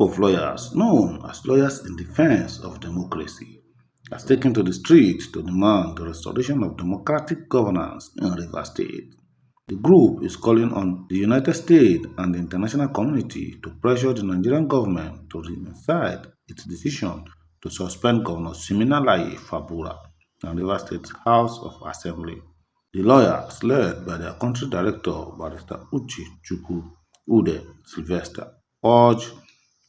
group of lawyers, known as Lawyers in Defense of Democracy, has taken to the street to demand the restoration of democratic governance in Rivers State. The group is calling on the United States and the international community to pressure the Nigerian government to reinstate its decision to suspend Governor Siminalayi Fubara and Rivers State House of Assembly. The lawyers, led by their country director, Barrister Uche Chukwu Udeh Sylvester, urge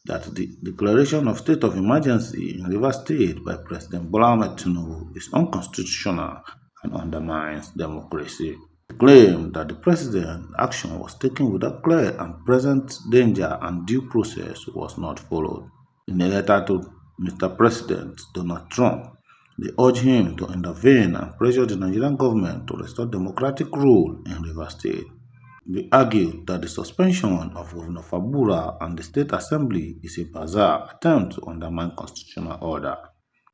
that the declaration of state of emergency in Rivers State by President Bola Tinubu is unconstitutional and undermines democracy. They claim that the president's action was taken without clear and present danger and due process was not followed. In a letter to Mr. President Donald Trump, they urge him to intervene and pressure the Nigerian government to restore democratic rule in Rivers State. They argued that the suspension of Governor Fubara and the State Assembly is a bizarre attempt to undermine constitutional order.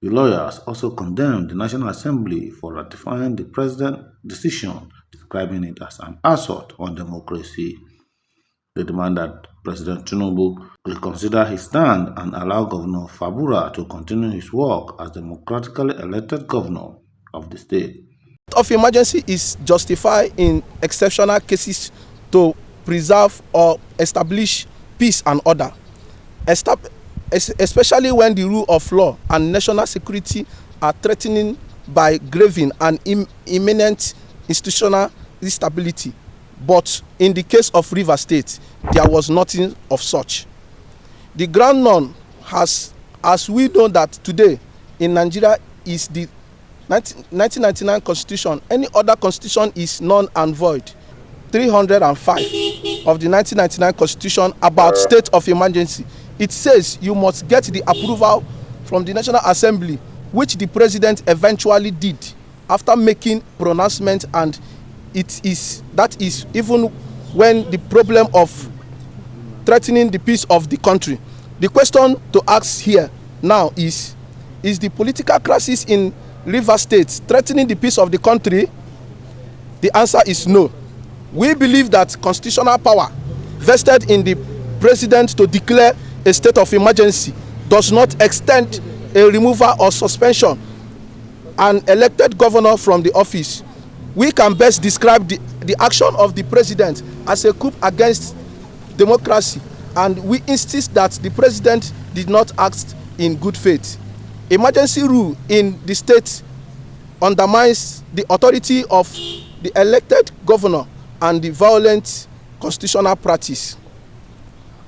The lawyers also condemned the National Assembly for ratifying the president's decision, describing it as an assault on democracy. They demand that President Tinubu reconsider his stand and allow Governor Fubara to continue his work as democratically elected governor of the state. Of emergency is justified in exceptional cases to preserve or establish peace and order, especially when the rule of law and national security are threatened by grave and imminent institutional instability. But in the case of Rivers State, there was nothing of such. The ground none has, as we know that today in Nigeria, is the 1999 Constitution. Any other constitution is null and void. 305 of the 1999 Constitution about state of emergency. It says you must get the approval from the National Assembly, which the president eventually did after making pronouncement, and that is even when the problem of threatening the peace of the country. The question to ask here now is the political crisis in Rivers State threatening the peace of the country? The answer is no. We believe that constitutional power vested in the president to declare a state of emergency does not extend a removal or suspension an elected governor from the office. We can best describe the action of the president as a coup against democracy, and we insist that the president did not act in good faith. Emergency rule in the state undermines the authority of the elected governor and the violent constitutional practice.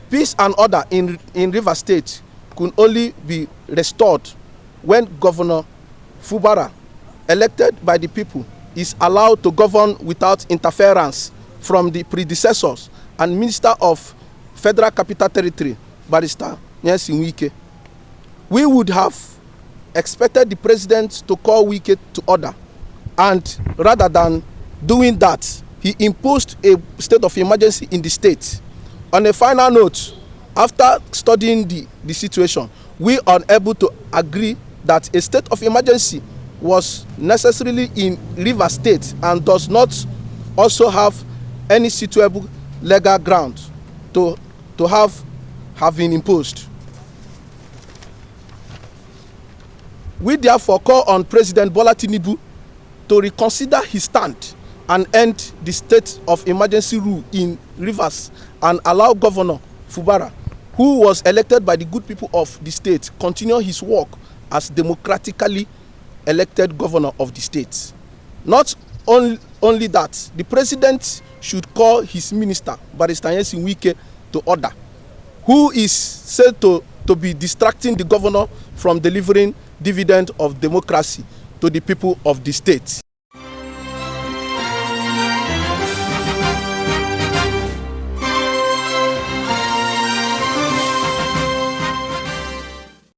Peace and order in Rivers State could only be restored when Governor Fubara, elected by the people, is allowed to govern without interference from the predecessors and Minister of Federal Capital Territory, Barrister Wike. We would have expected the president to call Wike to order, and rather than doing that, he imposed a state of emergency in the state. On a final note, after studying the situation, we are unable to agree that a state of emergency was necessarily in Rivers State and does not also have any suitable legal ground to have been imposed. We therefore call on President Bola Tinubu to reconsider his stand and end the state of emergency rule in Rivers and allow Governor Fubara, who was elected by the good people of the state, continue his work as democratically elected governor of the state. Not only that, the president should call his minister, Barrister Wike, to order, who is said to be distracting the governor from delivering dividend of democracy to the people of the state.